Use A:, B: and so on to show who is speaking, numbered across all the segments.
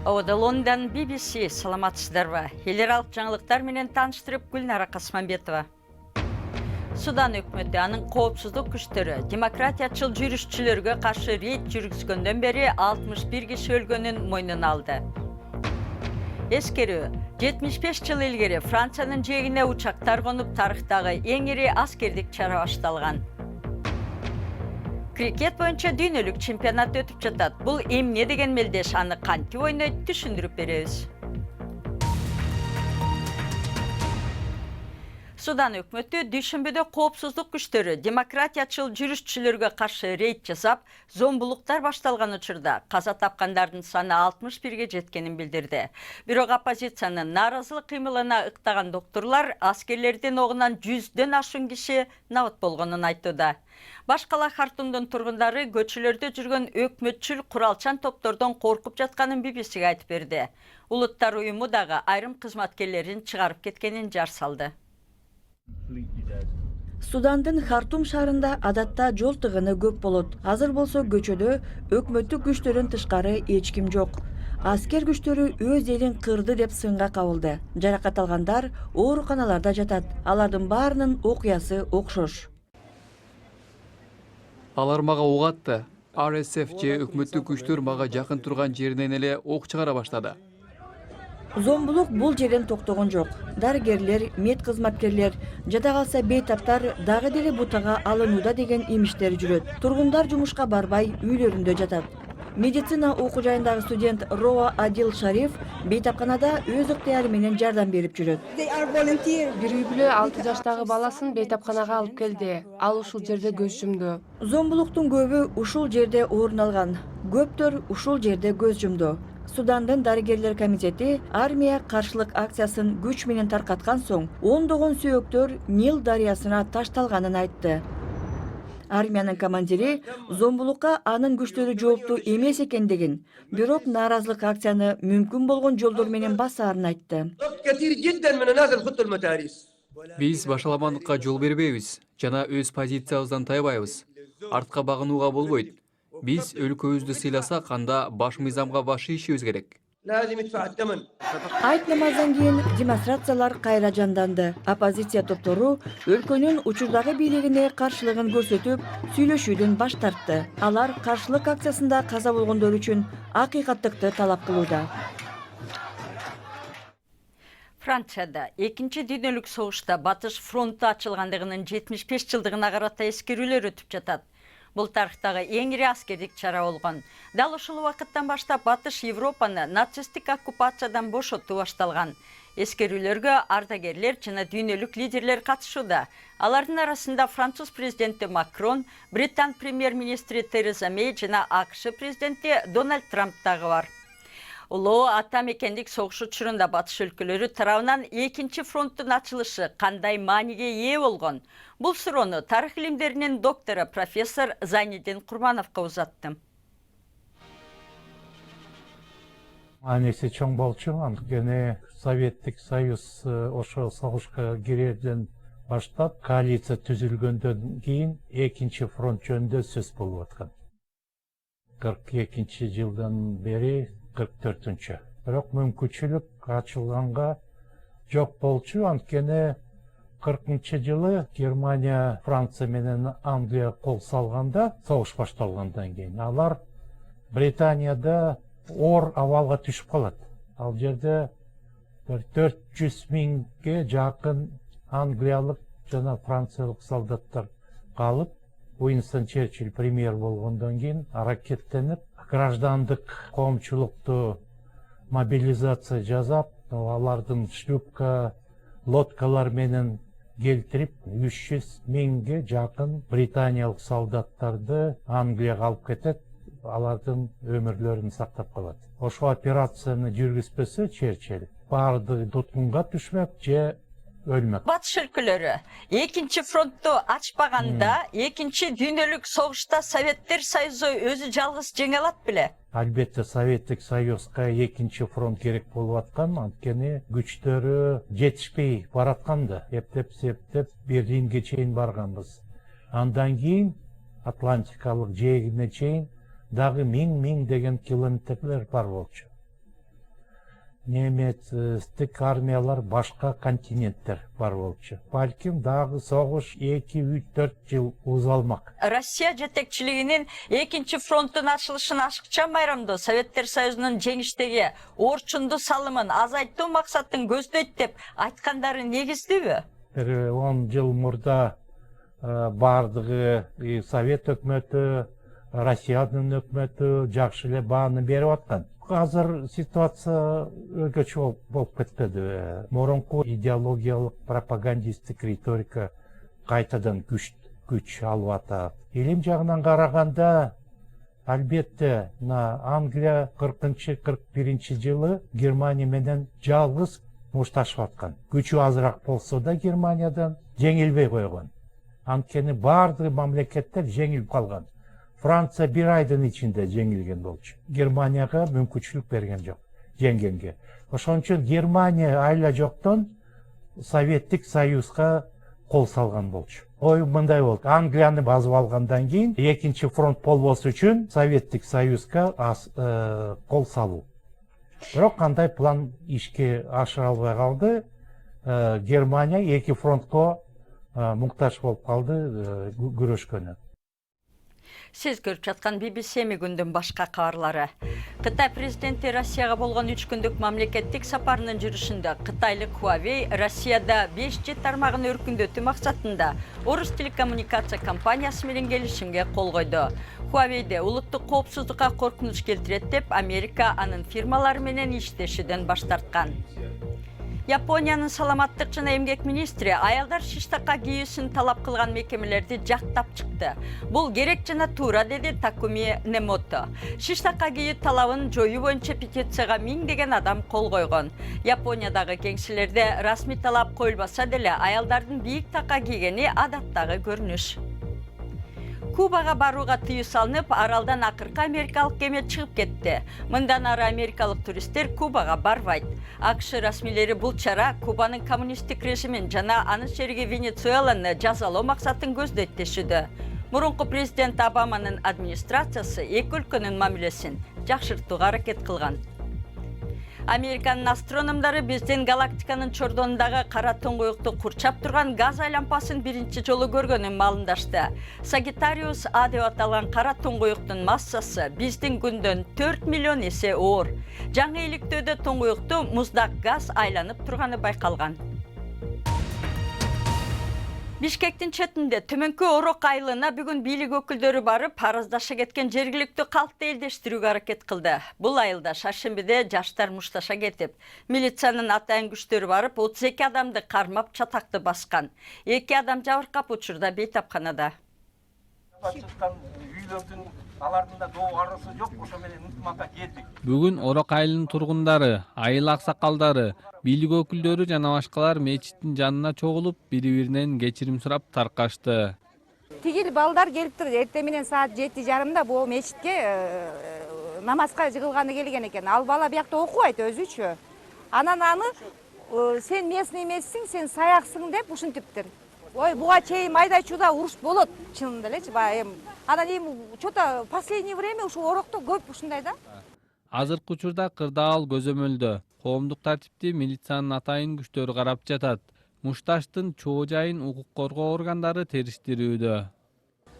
A: Ода Лондон BBC саламатсыздарбы. Елералық жаңылықтар менен таныштырып Гүлнара Қасманбетова. Судан өкмөтү анын коопсуздук күчтөрү демократиячыл жүрүшчүлөргө каршы рейд жүргүзгөндөн бери 61 киши өлгөнүн мойнуна алды. Эскерүү 75 жыл илгери Франциянын жээгине учактар конуп тарыхтагы эң ири аскердик чара башталган. Крикет боюнча дүйнөлүк чемпионат өтүп жатат. Бул эмне деген мелдеш, аны кантип ойнойт түшүндүрүп беребиз. Судан өкмөтү дүйшөмбүдө коопсуздук күчтөрү демократиячыл жүрүшчүлөргө каршы рейд жасап, зомбулуктар башталган учурда каза тапкандардын саны 61ге жеткенин билдирди. Бирок оппозициянын нааразылык кыймылына ыктаган докторлор аскерлердин огунан 100дөн ашуун киши набыт болгонун айтууда. Башкала Хартумдун тургундары көчөлөрдө жүргөн өкмөтчүл куралчан топтордон коркуп жатканын BBC-ге айтып берди. Улуттар уюму дагы айрым кызматкерлерин чыгарып кеткенин жар салды.
B: Судандын Хартум шаарында адатта жол тыгыны көп болот. Азыр болсо көчөдө өкмөттүк күчтөрдөн тышкары эч ким жок. Аскер күчтөрү өз элин кырды деп сынга кабылды. Жаракат алгандар ооруканаларда жатат. Алардын баарынын окуясы окшош.
C: Алар мага ок атты. RSF же өкмөттүк күчтөр мага жакын турган жеринен эле ок чыгара баштады.
B: Зомбулук бул жерден токтогон жок. Дарыгерлер, мед кызматкерлер, жада калса бейтаптар дагы деле бутага алынууда деген имиштер жүрөт. Тургундар жумушка барбай үйлөрүндө жатат. Медицина окуу жайындагы студент Роа Адил Шариф бейтапканада өз ыктыяры менен жардам берип жүрөт.
D: Бир үй бүлө 6 жаштагы баласын бейтапканага алып келди. Ал ушул жерде көз жумду.
B: Зомбулуктун көбү ушул жерде орун алган. Көптөр ушул жерде көз жумду. Судандын дарыгерлер комитети армия каршылык акциясын күч менен таркаткан соң ондогон сөөктөр Нил дарыясына ташталганын айтты. Армиянын командири зомбулукка анын күчтөрү жооптуу эмес экендигин, бирок нааразылык акцияны мүмкүн болгон жолдор менен басаарын айтты.
C: Биз башаламандыкка жол бербейбиз жана өз позициябыздан тайбайбыз. Артка багынууга болбойт. Биз өлкөбүздү сыйласак, анда баш мыйзамга баш ийишибиз керек.
B: Айт намаздан кийин демонстрациялар кайра жанданды. Оппозиция топтору өлкөнүн учурдагы бийлигине каршылыгын көрсөтүп, сүйлөшүүдөн баш тартты. Алар каршылык акциясында каза болгондор үчүн акыйкаттыкты талап кылууда.
A: Францияда экинчи дүйнөлүк согушта Батыш фронту ачылгандыгынын 75 жылдыгына карата эскерүүлөр өтүп жатат. Бул тарыхтагы эң ири аскердик чара болгон. Дал ушул убакыттан баштап Батыш Европаны нацисттик оккупациядан бошотуу башталган. Эскерүүлөргө ардагерлер жана дүйнөлүк лидерлер катышууда. Алардын арасында Француз президенти Макрон, Британ премьер-министри Тереза Мэй жана АКШ президенти Дональд Трамп дагы бар. Улуу ата мекендик согуш учурунда батыш өлкөлөрү тарабынан экинчи фронттун ачылышы кандай мааниге ээ болгон? Бул суроону тарых илимдеринин доктору профессор Зайниддин Курмановго узаттым.
E: Анеси чоң болчу, анткени Советтик Союз ошо согушка кирерден баштап коалиция түзүлгөндөн кийин экинчи фронт жөнүндө сөз болуп аткан. 42 жылдан бери 44-чү. Бирок мүмкүнчүлүк ачылганга жок болчу, анткени 40-жылы Германия, Франция менен Англия кол салганда, согуш башталгандан кийин алар Британияда оор абалга түшүп калат. Ал жерде 400 миңге жакын англиялык жана франциялык солдаттар калып, Уинстон Черчилль премьер болгондон кийин аракеттенип граждандык коомчулукту мобилизация жасап, алардын шлюпка, лодкалар менен келтирип 300 миңге жакын британиялык солдаттарды Англияга алып кетет, алардын өмүрлөрүн сактап калат. Ошол операцияны жүргүзбөсө Черчилль баарды туткунга түшмөк же өлмөк.
A: Батыш өлкөлөрү экинчи фронтту ачпаганда, экинчи дүйнөлүк согушта Советтер Союзу өзү жалгыз жеңе алат беле?
E: Албетте Советтик Союзга экинчи фронт керек болуп аткан, анткени күчтөрү жетишпей баратканды. Эптеп Берлинге чейин барганбыз. Андан кийин Атлантикалык жээгине чейин дагы миң деген километрлер бар болчу. немецтик армиялар башка континенттер бар болчу. Балким дагы согуш 2-3-4 жыл узалмак.
A: Россия жетекчилигинин экинчи фронттун ачылышын ашыкча майрамда Советтер Союзунун жеңиштеги орчунду салымын азайттуу максатын көздөйт деп айткандары негиздүүбү?
E: Бир 10 жыл мурда бардыгы Совет өкмөтү, Россиянын өкмөтү жакшы эле бааны берип аткан. Азыр ситуация өзгөчө болуп кетпеди. Мурунку идеологиялык пропагандисттик риторика кайтадан күч алып атат. Илим жагынан караганда, албетте, Англия 40-41 жылы Германия менен жалгыз мушташып аткан. Күчү азыраак болсо да Германиядан жеңилбей койгон. Анткени бардыгы мамлекеттер жеңилип калган. Франция bir айдын ичинде жеңилген болчу. Германияга мүмкүнчүлүк берген жок жеңгенге. Ошон үчүн Германия айла жоктон Советтик Союзга кол салган болчу. Ой мындай болду. Англияны басып алгандан кийин экинчи фронт болбосу үчүн Советтик Союзга кол салуу. Бирок кандай план ишке ашыра албай калды. Германия эки фронтко муктаж болуп калды күрөшкөнү.
A: Сиз көрүп жаткан BBC күндүн башка кабарлары. Кытай президенти Россияга болгон 3 күндүк мамлекеттик сапарынын жүрүшүндө кытайлык Huawei Россияда 5G тармагын өркүндөтүү максатында Орус телекоммуникация компаниясы менен келишимге кол койду. Huawei'де улуттук коопсуздукка коркунуч келтирет деп Америка анын фирмалары менен иштешүүдөн баш тарткан. Япониянын саламаттык жана эмгек министри аялдар шиштакка кийүүсүн талап кылган мекемелерди жактап чыкты. Бул керек жана туура, деди Такуми Немото. Шиштакка кийүү талабын жоюу боюнча петицияга миңдеген адам кол койгон. Япониядагы кеңселерде расмий талап коюлбаса деле аялдардын бийик такка кийгени адаттагы көрүнүш. Кубага барууга тыюу салынып, аралдан акыркы америкалык кеме чыгып кетти. Мындан ары америкалык туристтер Кубага барбайт. АКШ расмийлери бул чара Кубанын коммунисттик режимин жана анын шериги Венесуэланы жазалоо максатын көздөйт дешүүдө. Мурунку президент Обаманын администрациясы эки өлкөнүн мамилесин жакшыртууга аракет кылган. Американын астрономдары биздин галактиканын чордонундагы кара тоңгоюкту курчап турган газ аймпасын биринчи жолу көргөнүн маалымдашты. Sagittarius А деп аталган кара тоңгоюктун массасы биздин күндөн 4 миллион эсе оор. Жаңы иликтөөдө тоңгоюкту муздак газ айланып турганы байкалган. Бишкектин четинде төмөнкү Орок айылына бүгүн бийлик өкүлдөрү барып, араздаша кеткен жергиликтүү калкты элдештирүүгө аракет кылды. Бул айылда шаршембиде жаштар мушташа кетип, милициянын атайын күчтөрү барып, 32 адамды кармап чатакты баскан. 2 адам жабыркап учурда бейтапканада.
F: Алардын да доо арасы жок, ошо менен ынтымакка келдик.
G: Бүгүн Орок айылынын тургундары, айыл аксакалдары, бийлик өкүлдөрү жана башкалар мечиттин жанына чогулуп, бири-биринен кечирим сурап таркашты.
H: Тигил балдар келиптир. Эртең менен саат 7:30 бул мечитке намазга жыгылганы келген экен. Ал бала биякта окубайт өзүчө. Анан аны сен местный эмессиң, сен саяксың деп ушинтиптир. Ой, буга чейин майда чуда уруш болот, чынында элечи. Анан что-то последнее время ушу Орокто көп ушундай да.
G: Азыркы учурда кырдаал көзөмөлдө. Коомдук тартипти милициянын атайын күчтөрү карап жатат. Мушташтын чоо жайын укук коргоо органдары териштирүүдө.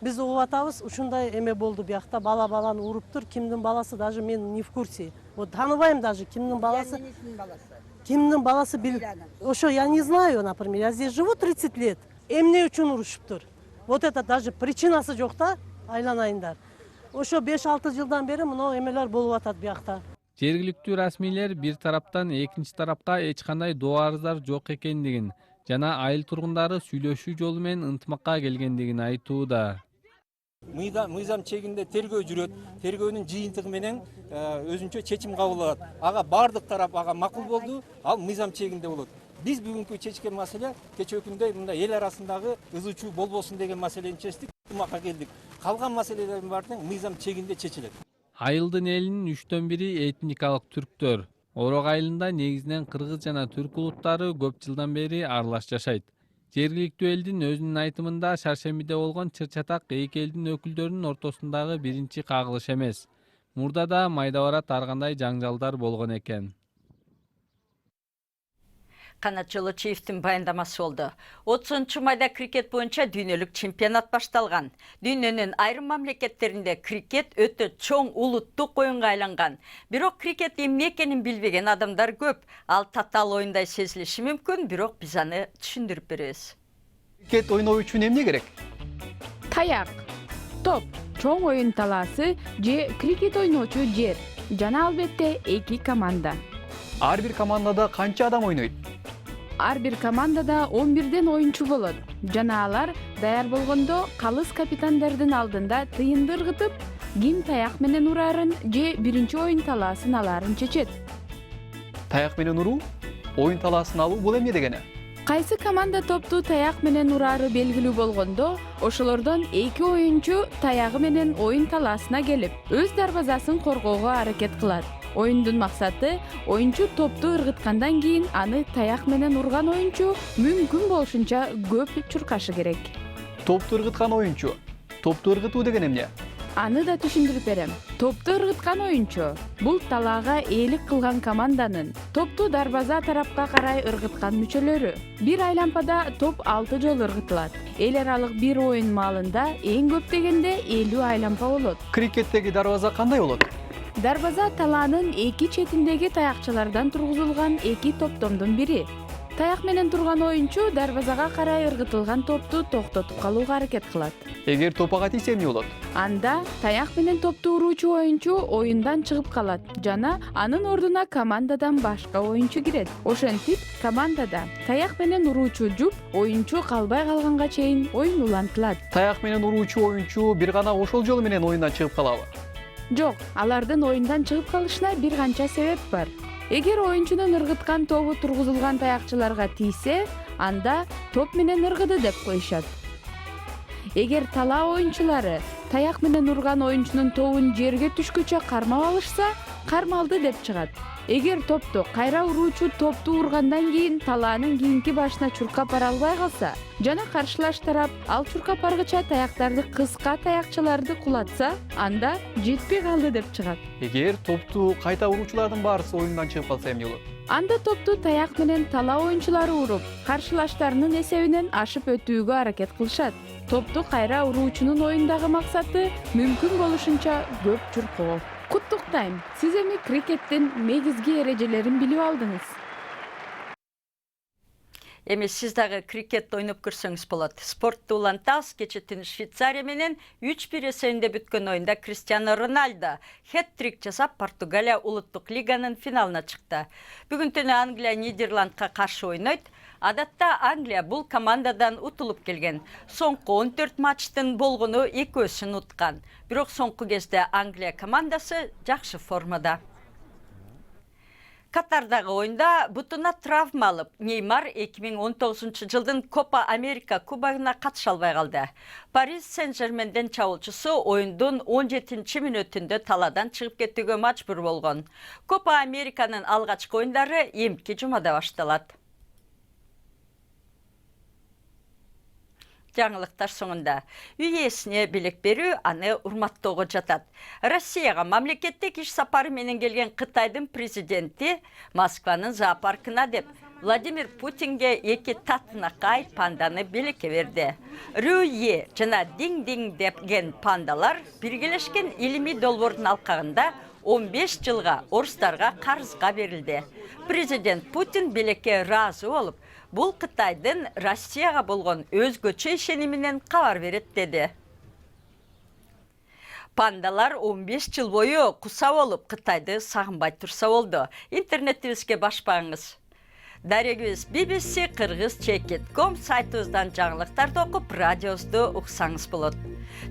I: Биз угуп атабыз, ушундай эме болду биякта, баланы уруптур, кимдин баласы даже мен не в курсе. Вот таныбайм даже кимдин баласы. Кимдин баласы бил. Ошо я не знаю, например, я здесь живу 30 лет. Эмне үчүн урушуптур? Вот это даже причинасы жок да, айланайындар. Ошо 5-6 жылдан бери мына эмелер болуп атат биякта.
G: Жергиликтүү расмийлер бир тараптан экинчи тарапка эч кандай доо арыздар жок экендигин жана айыл тургундары сүйлөшүү жолу менен ынтымакка келгендигин айтууда.
F: Мыйзам чегинде тергөө жүрөт. Тергөөнүн жыйынтыгы менен өзүнчө чечим кабыл алат. Ага бардык тарап ага макул болду, ал мыйзам чегинде болот. Биз бүгүнкү чечкен маселе кечээ күндө мындай эл арасындагы ызы чуу болбосун деген маселени чечтик, ынтымакка келдик. Калган маселелердин баары мыйзам чегинде чечилет.
G: Айылдын элинин 3/1 этникалык түрктөр. Орок айылында негизинен кыргыз жана түрк улуттары көп жылдан бери аралаш жашайт. Жергиликтүү элдин өзүнүн айтымында шаршембиде болгон чыр-чатак эки элдин өкүлдөрүнүн ортосундагы биринчи кагылыш эмес. Мурда да майда барат ар кандай жаңжалдар болгон экен.
A: Канат Жолочиевдин баяндамасы болду. 30 майда крикет боюнча дүйнөлүк чемпионат башталган. Дүйнөнүн айрым мамлекеттеринде крикет өтө чоң улуттук оюнга айланган. Бирок крикет эмне экенин билбеген адамдар көп. Ал татаал оюндай сезилиши мүмкүн, бирок биз аны түшүндүрүп беребиз.
C: Крикет ойноо үчүн эмне керек?
J: Таяк, топ, чоң оюн талаасы же крикет ойночу жер. Жана албетте 2 команда.
C: Ар бир командада канча адам ойнойт?
J: Ар бир командада 11ден оюнчу болот. Жана алар даяр болгондо калыс капитандардын алдында тыйынды ыргытып, ким таяк менен урарын же биринчи оюн талаасын аларын чечет.
C: Таяк менен уруу? Оюн талаасын алуу бул эмне дегени?
J: Кайсы команда топту таяк менен урары белгилүү болгондо, ошолордон 2 оюнчу таягы менен оюн талаасына келип, өз дарбазасын коргоого аракет кылат. Оюндун максаты оюнчу топту ыргыткандан кийин аны таяк менен урган оюнчу мүмкүн болушунча көп чуркашы керек.
C: Топту ыргыткан оюнчу. Топту ыргытуу деген эмне?
J: Аны да түшүндүрүп берем. Топту ыргыткан оюнчу бул талаага ээлик кылган команданын топту дарбаза тарапка карай ыргыткан мүчөлөрү. Бир айлампада топ 6 жолу ыргытылат. Эл аралык бир оюн маалында эң көп дегенде 50 айлампа болот.
C: Крикеттеги дарбаза кандай болот?
J: Дарбаза талаанын 2 четиндеги таякчалардан тургузулган 2 топтомдун бири. Таяк менен турган оюнчу дарбазага карай ыргытылган топту токтотуп калууга аракет кылат.
C: Эгер топ ага тийсе эмне болот?
J: Анда таяк менен топту уруучу оюнчу оюндан чыгып калат жана анын ордуна командадан башка оюнчу кирет. Ошентип, командада таяк менен уруучу жуп оюнчу калбай калганга чейин оюн улантылат.
C: Таяк менен уруучу оюнчу бир гана ошол жолу менен оюндан чыгып калабы?
J: Жок, алардын оюндан чыгып калышына бир канча себеп бар. Эгер оюнчунун ыргыткан тобу тургузулган таякчыларга тийсе, анда топ менен ыргыды деп коюшат. Эгер талаа оюнчулары таяк менен урган оюнчунун тобун жерге түшкүчө кармап алышса, кармалды деп чыгат. Эгер топту кайра уруучу топту ургандан кийин талаанын кийинки башына чуркап бара албай калса, жана каршылаш тарап ал чуркап баргыча таяктарды кыска таякчыларды кулатса, анда жетпей калды деп чыгат.
C: Эгер топту кайта уруучулардын баарысы оюндан чыгып калса эмне болот?
J: Анда топту таяк менен талаа оюнчулары уруп, каршылаштарынын эсебинен ашып өтүүгө аракет кылышат. Топту кайра уруучунун оюндагы максаты мүмкүн болушунча көп чуркоо. Куттуктайм, сиз эми крикеттин негизги эрежелерин билип алдыңыз.
A: Эми сиз дагы крикет ойноп көрсөңүз болот. Спортту улантабыз. Кече түнү Швейцария менен 3-1 эсебинде бүткөн оюнда Криштиано Роналдо хет-трик жасап Португалия улуттук лиганын финалына чыкты. Бүгүн түнү Англия Нидерландка каршы ойнойт. Адатта Англия бул командадан утулуп келген. Соңку 14 матчтын болгону экөөсүн уткан. Бирок соңку кезде Англия командасы жакшы формада. Катардагы оюнда бутуна травма алып, Неймар 2019 жылдын Копа Америка кубогуна катыша албай калды. Парис Сен-Жерменден чабуулчусу оюндун 17-мүнөтүндө талаадан чыгып кетүүгө мажбур болгон. Копа Американын алгачкы оюндары эмки жумада башталат. Жаңылыктар соңунда үй ээсине белек берүү аны урматтоого жатат. Россияга мамлекеттик иш сапары менен келген Кытайдын президенти Москванын зоопаркына деп Владимир Путинге 2 татынакай панданы белекке берди. Рюйе жана Динг-Динг деген пандалар биргелешкен илимий долбоордун алкагында 15 жылга орустарга карызга берилди. Президент Путин белекке ыраазы болуп, бул Кытайдын Россияга болгон өзгөчө ишениминен кабар берет деди. Пандалар 15 жыл бою куса болуп Кытайды сагынбай турса болду. Интернетибизге башпаңыз. Дарегибиз BBC Кыргыз Чекит.com сайтыбыздан жаңылыктарды окуп, радиобузду уксаңыз болот.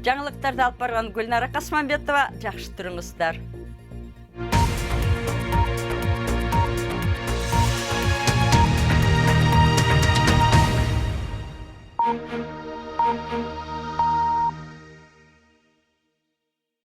A: Жаңылыктарды алып барган Гүлнара Касманбетова, жакшы туруңуздар.